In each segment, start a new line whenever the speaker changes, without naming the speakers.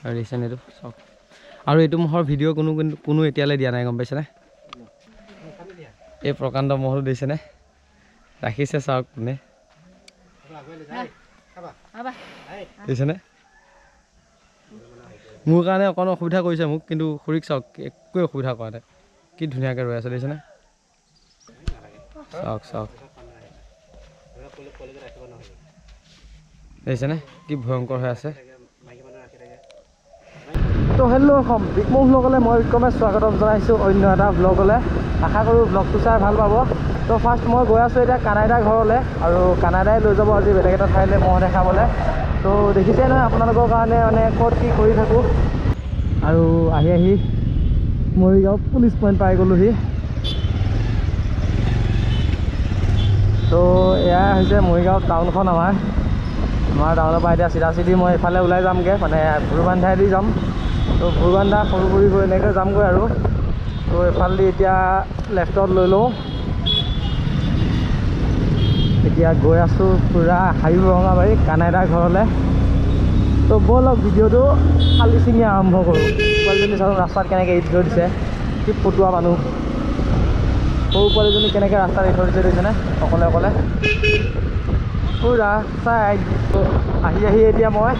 আৰু দেখিছেনে এইটো চাওক আৰু এইটো মহৰ ভিডিঅ' কোনো এতিয়ালৈ দিয়া নাই গম পাইছেনে এই প্ৰকাণ্ড মহটো দেখিছেনে ৰাখিছে চাওক কোনে দেখিছেনে মোৰ কাৰণে অকণ অসুবিধা কৰিছে মোক কিন্তু খুৰীক চাওক একোৱে অসুবিধা কৰা নাই কি ধুনীয়াকৈ ৰৈ আছে দেখিছেনে চাওক চাওক দেখিছেনে কি ভয়ংকৰ হৈ আছে তো হেল্ল' বিগ মুভ ব্লগলৈ মই বিক্ৰমে স্বাগতম জনাইছোঁ অন্য এটা ব্লগলৈ আশা কৰোঁ ব্লগটো চাই ভাল পাব তো ফাৰ্ষ্ট মই গৈ আছোঁ এতিয়া কানাইদাৰ ঘৰলৈ আৰু কানাইদাই লৈ যাব আজি বেলেগ এটা ঠাইলৈ মহ দেখাবলৈ তো দেখিছে নহয় আপোনালোকৰ কাৰণে মানে ক'ত কি কৰি থাকোঁ আৰু আহি মৰিগাঁও পুলিচ পইণ্ট পাই গ'লোহি তো এয়া হৈছে মৰিগাঁও টাউনখন আমাৰ টাউনৰ পৰা এতিয়া চিধা মই এইফালে ওলাই যামগৈ মানে ভুৰবান্ধাইদি যাম তো ভুৰবান্ধা সৰুগুৰি গৈ এনেকৈ যামগৈ আৰু তো এইফালেদি এতিয়া লেফ্টত লৈ লওঁ এতিয়া গৈ আছোঁ পূৰা হাবি বৰঙাবাৰী কানাইদাৰ ঘৰলৈ তো ব'লক ভিডিঅ'টো খালি চিঙি আৰম্ভ কৰোঁ পোৱালীজনী চাওক ৰাস্তাত কেনেকৈ এৰি থৈ দিছে কি ফটুৱা মানুহ সৰু পোৱালীজনী কেনেকৈ ৰাস্তাত এৰি থৈ দিছে দেখিছেনে অকলে পূৰা চাই আহি এতিয়া মই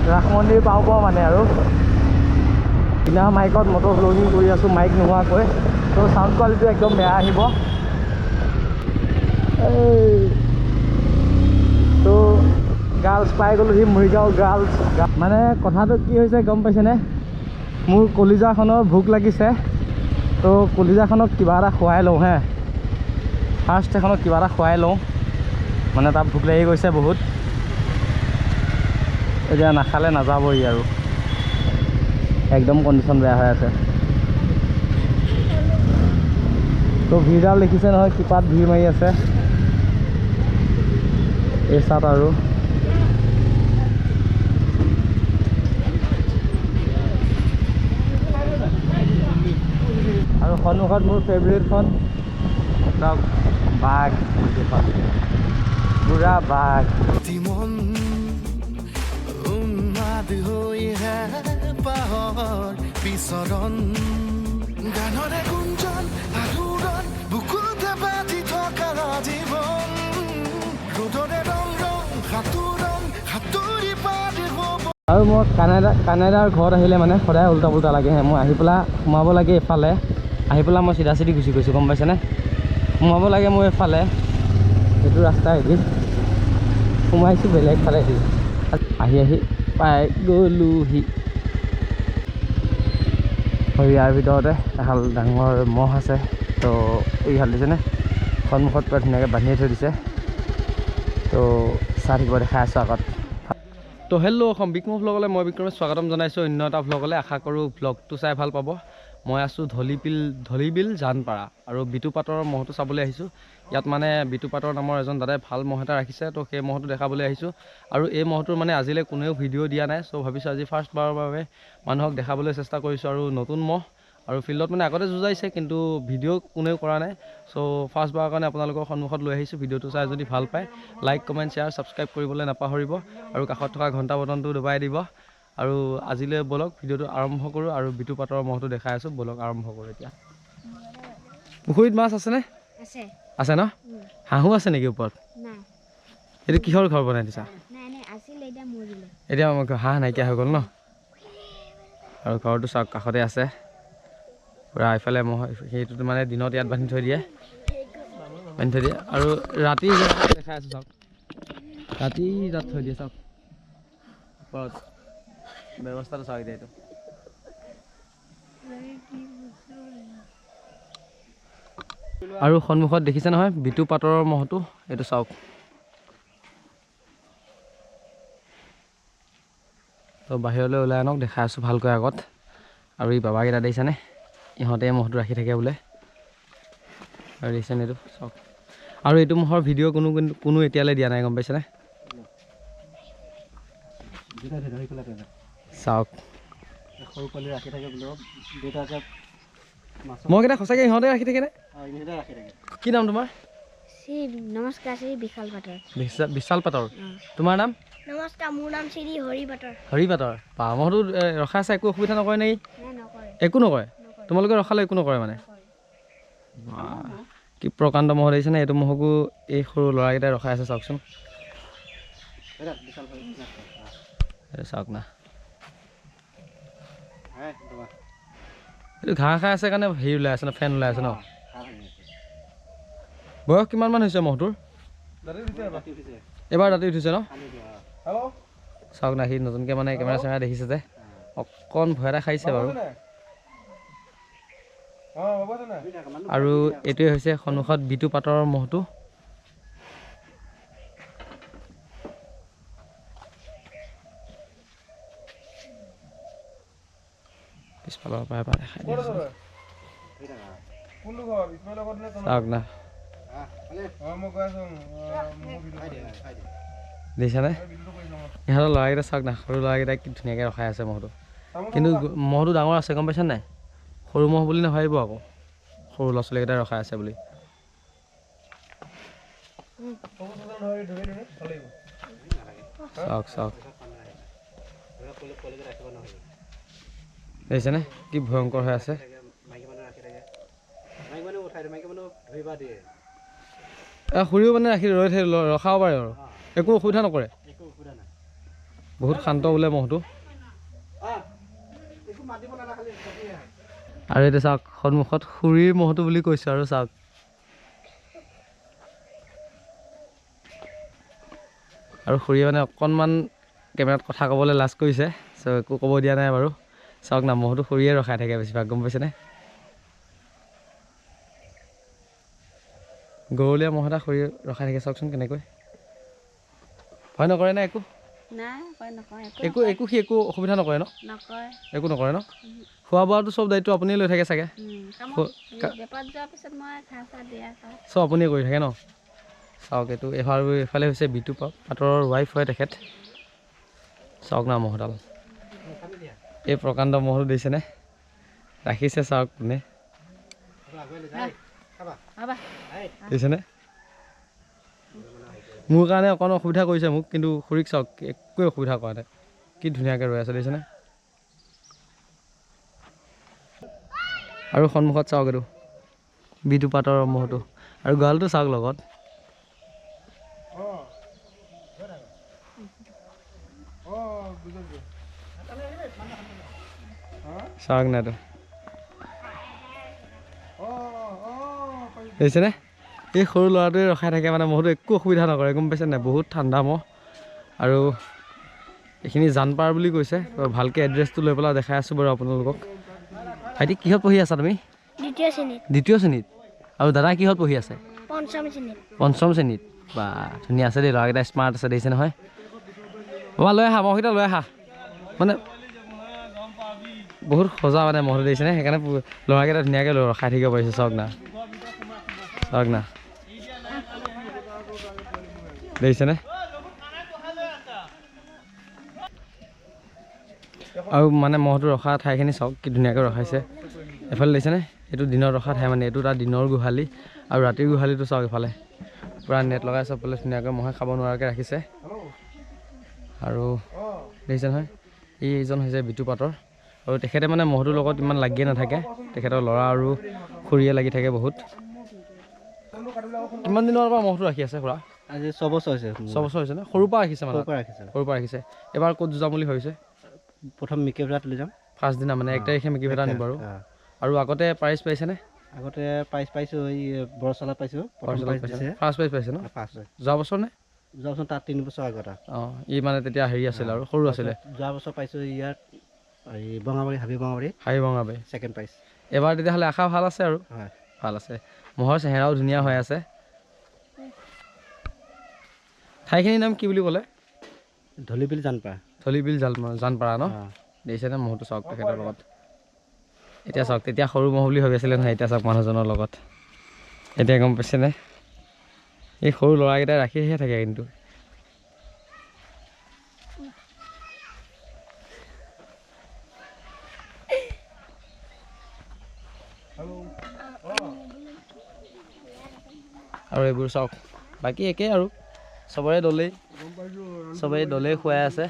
ৰাস মন্দিৰ পাওঁ মানে আৰু বিনা মাইকত মটৰ ব্লগিং কৰি আছোঁ মাইক নোহোৱাকৈ তো চাউণ্ড কোৱালিটিটো একদম বেয়া আহিব তো গাৰ্লছ পাই গ'লোহি মৰিগাঁও গাৰ্লছ মানে কথাটো কি হৈছে গম পাইছেনে মোৰ কলিজাখনৰ ভোক লাগিছে তো কলিজাখনক কিবা এটা খুৱাই লওঁ হে ফাৰ্ষ্ট এখনত কিবা এটা খুৱাই লওঁ মানে তাত ভোক লাগি গৈছে বহুত এতিয়া নাখালে নাযাবই আৰু একদম কণ্ডিশ্যন বেয়া হৈ আছে তো ভিৰডাল দেখিছে নহয় কিপাত ভিৰ মাৰি আছে এই চাত আৰু সন্মুখত মোৰ ফেভৰেটখন চাওক বাঘ পুৰা বাঘ বিচৰণ গানৰে গুঞ্জন আলোড়ন বুকুতে বাজি থকা জীৱন ৰ'দৰে ৰং সাঁতুৰি পাৰি হ'ব আৰু মই কানাইদাৰ ঘৰত আহিলে মানে সদায় উল্টা পুল্টা লাগে মই আহি পেলাই সোমাব লাগে এইফালে আহি পেলাই মই চিধা গুচি গৈছোঁ গম পাইছেনে সোমাব লাগে মই এইফালে সেইটো ৰাস্তা এদিন সোমাইছোঁ বেলেগ ফালে আহি পাই গ'লোহি ইয়াৰ ভিতৰতে এহাল ডাঙৰ মহ আছে তো এইহাল দিছেনে সন্মুখত পুৰা ধুনীয়াকৈ বান্ধিয়ে থৈ দিছে তো চাই থাকিব দেখাই আছোঁ আগত তো হেল্ল' অসম বিগ মুভ ব্লগলৈ মই বিক্ৰমে স্বাগতম জনাইছোঁ অন্য এটা ব্লগলৈ আশা কৰোঁ ব্লগটো চাই ভাল পাব মই আছোঁ ধলিবিল জানপাৰা আৰু বিটুপাতৰ মহটো চাবলৈ আহিছোঁ ইয়াত মানে বিটুপাতৰ নামৰ এজন দাদাই ভাল মহ এটা ৰাখিছে তো সেই মহটো দেখাবলৈ আহিছোঁ আৰু এই মহটোৰ মানে আজিলৈ কোনেও ভিডিঅ' দিয়া নাই চ' ভাবিছোঁ আজি ফাৰ্ষ্ট বাৰৰ বাবে মানুহক দেখাবলৈ চেষ্টা কৰিছোঁ আৰু নতুন মহ আৰু ফিল্ডত মানে আগতে যুঁজাইছে কিন্তু ভিডিঅ' কোনেও কৰা নাই চ' ফাৰ্ষ্ট বাৰৰ কাৰণে আপোনালোকৰ সন্মুখত লৈ আহিছোঁ ভিডিঅ'টো চাই যদি ভাল পায় লাইক কমেণ্ট শ্বেয়াৰ ছাবস্ক্ৰাইব কৰিবলৈ নাপাহৰিব আৰু কাষত থকা ঘণ্টা বটনটো দবাই দিব আৰু আজিলৈ বলক ভিডিঅ'টো আৰম্ভ কৰোঁ আৰু বিটুপাতৰ মহটো দেখাই আছোঁ বলক আৰম্ভ কৰোঁ এতিয়া পুখুৰীত মাছ আছেনে আছে ন হাঁহো আছে নেকি ওপৰত এইটো কিহৰ ঘৰ বনাই দিছা এতিয়া হাঁহ নাইকিয়া হৈ গ'ল ন আৰু ঘৰটো চাওক কাষতে আছে পূৰা এইফালে মহ সেইটোতো মানে দিনত ইয়াত বান্ধি থৈ দিয়ে আৰু ৰাতি দেখাই আছোঁ চাওক ৰাতি তাত থৈ দিয়ে চাওক ওপৰত ব্যৱস্থাটো চাওক এতিয়া এইটো আৰু সন্মুখত দেখিছে নহয় বিটুপাতৰ মহটো এইটো চাওক তো বাহিৰলৈ ওলাই আনক দেখাই আছোঁ ভালকৈ আগত আৰু এই বাবাকেইটা দেখিছেনে ইহঁতে মহটো ৰাখি থাকে বোলে আৰু দেখিছেনে এইটো চাওক আৰু এইটো মহৰ ভিডিঅ' কোনো এতিয়ালৈ দিয়া নাই গম পাইছেনে চাওক সৰু পোৱালি ৰাখি থাকে বোলে দেউতাকে মই কেইটা সঁচাকৈ ইহঁতে ৰাখি থাকেনে কি নাম তোমাৰ
নমস্কাৰ শ্ৰী বিশাল পাটৰ
বিশাল পাটৰ তোমাৰ নাম
নমস্কাৰ, মোৰ নাম শ্ৰী হৰিপাতৰ।
হৰিপাতৰ পা মহটো ৰখা আছে, একো অসুবিধা নকৰে নেকি? একো নকৰে, তোমালোকে ৰখালে একো নকৰে মানে? কি প্ৰকাণ্ড মহ দেখিছেনে? এইটো মহকো এই সৰু ল'ৰাকেইটাই ৰখাই আছে, চাওকচোন। চাওক না, এইটো ঘাঁহ খাই আছে কাৰণে হেৰি ওলাই আছে ন, ফেন ওলাই আছে ন। বয়স কিমান মান হৈছে মহটোৰ? এবাৰ ৰাতি উঠিছে ন? চাওক না, সি নতুনকৈ মানে কেমেৰা চেমেৰা দেখিছে যে অকণ ভয় এটা খাইছে বাৰু। আৰু এইটোৱে হৈছে সন্মুখত বিটু পাতৰ মহটো। পিছফালৰ পৰা এবাৰ দেখাই দিছোঁ, চাওক না। দেখিছানে? ইহঁতৰ ল'ৰাকেইটা চাওক না, সৰু ল'ৰাকেইটাই কি ধুনীয়াকৈ ৰখাই আছে মহটো। কিন্তু মহটো ডাঙৰ আছে, গম পাইছা নাই? সৰু মহ বুলি নাভাবিব আকৌ, সৰু ল'ৰা ছোৱালীকেইটাই ৰখাই আছে বুলি। চাওক চাওক, দেখিছেনে কি ভয়ংকৰ হৈ আছে? খুৰীও মানে ৰাখি ৰখাব পাৰে আৰু একো অসুবিধা নকৰে, বহুত শান্ত বোলে মহটো। আৰু এতিয়া চাওক সন্মুখত খুৰীৰ মহটো বুলি কৈছোঁ আৰু চাওক। আৰু খুৰীয়ে মানে অকণমান কেমেৰাত কথা ক'বলৈ লাজ কৰিছে, চ' একো ক'ব দিয়া নাই বাৰু। চাওক না, মহটো খুৰীয়ে ৰখাই থাকে বেছিভাগ, গম পাইছেনে? গৰুলীয়া মহ এটা খুৰীয়ে ৰখাই থাকে, চাওকচোন কেনেকৈ। ভয় নকৰে নে একো? একো একো সি একো অসুবিধা নকৰে ন? একো নকৰে ন? খোৱা বোৱাটো চব দায়িত্ব আপুনিয়ে লৈ থাকে চাগে? চব আপুনিয়ে কৰি থাকে ন? চাওক, এইটো এইফালে হৈছে বিটু পাটৰৰ ৱাইফ হয় তেখেত। চাওক না মহডাল, এই প্ৰকাণ্ড মহটো দেখিছেনে? ৰাখিছে চাওক কোনে, দেখিছেনে? মোৰ কাৰণে অকণ অসুবিধা কৰিছে মোক, কিন্তু খুৰীক চাওক একোৱে অসুবিধা কৰা নাই, কি ধুনীয়াকৈ ৰৈ আছে দেখিছেনে? আৰু সন্মুখত চাওক, এইটো বিটু পাটৰ মহটো, আৰু গঁৰালটো চাওক লগত। চাওক না, এইটো দেখিছেনে? এই সৰু ল'ৰাটোৱে ৰখাই থাকে মানে, মহটো একো অসুবিধা নকৰে, গম পাইছে নাই? বহুত ঠাণ্ডা মহ। আৰু এইখিনি জানপাৰ বুলি কৈছে, ভালকৈ এড্ৰেছটো লৈ পেলাই দেখাই আছোঁ বাৰু আপোনালোকক। ভাইটি কিহত পঢ়ি আছা তুমি? দ্বিতীয় শ্ৰেণীত। আৰু দাদা কিহত পঢ়ি আছে? পঞ্চম শ্ৰেণীত। বা ধুনীয়া আছে দেই, ল'ৰাকেইটা স্মাৰ্ট আছে, দেখিছে নহয়? বাবা লৈ আহা, মহকেইটা লৈ আহা। মানে বহুত সজা মানে মহটো, দেখিছেনে? সেইকাৰণে ল'ৰাকেইটা ধুনীয়াকৈ ৰখাই থাকিব পাৰিছে, চাওক না, চাওক না, দেখিছেনে? আৰু মানে মহটো ৰখা ঠাইখিনি চাওক কি ধুনীয়াকৈ ৰখাইছে। এফালে দেখিছেনে? এইটো দিনত ৰখা ঠাই মানে, এইটো তাৰ দিনৰ গোহালি। আৰু ৰাতিৰ গোহালিটো চাওক, এইফালে পূৰা নেট লগাই চবফালে ধুনীয়াকৈ মহে খাব নোৱাৰাকৈ ৰাখিছে। আৰু দেখিছে নহয়, এইজন হৈছে বিটু পাটৰ। আৰু তেখেতে মানে মহটোৰ লগত ইমান লাগিয়ে নাথাকে, তেখেতৰ ল'ৰা আৰু খুৰীয়ে লাগি থাকে বহুত। কিমান দিনৰ পৰা মহটো ৰাখি আছে খুৰা?
আজি 6 বছৰ হৈছে।
6 বছৰ হৈছে ন? সৰুৰ পৰা ৰাখিছে মানে? সৰুৰ পৰা ৰাখিছে। এবাৰ ক'ত যাম বুলি ভাবিছে?
প্ৰথম মিকিভেটাত লৈ যাম
ফাৰ্ষ্ট দিনা, মানে 1 তাৰিখে মিকিভেটা নিব আৰু। আৰু আগতে প্ৰাইজ পাইছেনে?
আগতে প্ৰাইজ পাইছোঁ, এই বৰচলাত পাইছোঁ।
ফাৰ্ষ্ট প্ৰাইজ পাইছে ন? যোৱা বছৰ নে?
যোৱা বছৰ তাত 3 বছৰ আগত।
অঁ, ই মানে তেতিয়া হেৰি আছিল আৰু সৰু আছিলে।
যোৱা বছৰ পাইছোঁ ইয়াত এই বঙাবাৰী, হাবি বঙাবাৰী ছেকেণ্ড প্ৰাইজ।
এবাৰ তেতিয়াহ'লে আশা ভাল আছে আৰু?
হয়,
ভাল আছে। মহৰ চেহেৰাও ধুনীয়া হৈ আছে। ঠাইখিনিৰ নাম কি বুলি ক'লে?
ধলিবিল জানপাৰা।
ধলিবিল জানপাৰা ন? দেখিছেনে মহটো চাওক তেখেতৰ লগত। এতিয়া চাওক, তেতিয়া সৰু মহ বুলি ভাবি আছিলে নহয়, এতিয়া চাওক মানুহজনৰ লগত। এতিয়া গম পাইছেনে? এই সৰু ল'ৰাকেইটাই ৰাখিহে থাকে কিন্তু। আৰু এইবোৰ চাওক, বাকী একেই আৰু চবৰে দলেই। চবেই দলেই খুৱাই আছে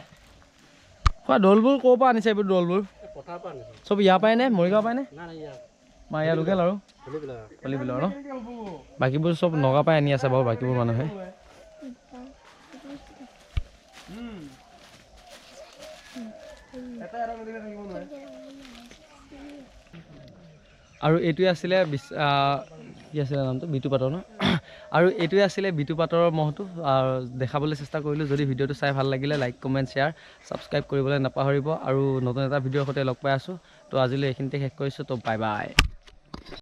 খোৱা দলবোৰ ক'ৰ পৰা আনিছে এইবোৰ দলবোৰ চব ইয়াৰ পৰাই নে মৰিগাঁও পাই নে মা ইয়াৰ লোকেল আৰু হলিবিলৰ ন বাকীবোৰ চব নগা পাই আনি আছে বাৰু বাকীবোৰ মানুহে আৰু এইটোৱে আছিলে কি আছিলে নামটো বিটুপাতৰ ন আৰু এইটোৱে আছিলে বিটুপাতৰৰ মহটো দেখাবলৈ চেষ্টা কৰিলোঁ যদি ভিডিঅ'টো চাই ভাল লাগিলে লাইক কমেণ্ট শ্বেয়াৰ ছাবস্ক্ৰাইব কৰিবলৈ নাপাহৰিব আৰু নতুন এটা ভিডিঅ'ৰ সৈতে লগ পাই আছোঁ তো আজিলৈ এইখিনিতে শেষ কৰিছোঁ তো বাই বাই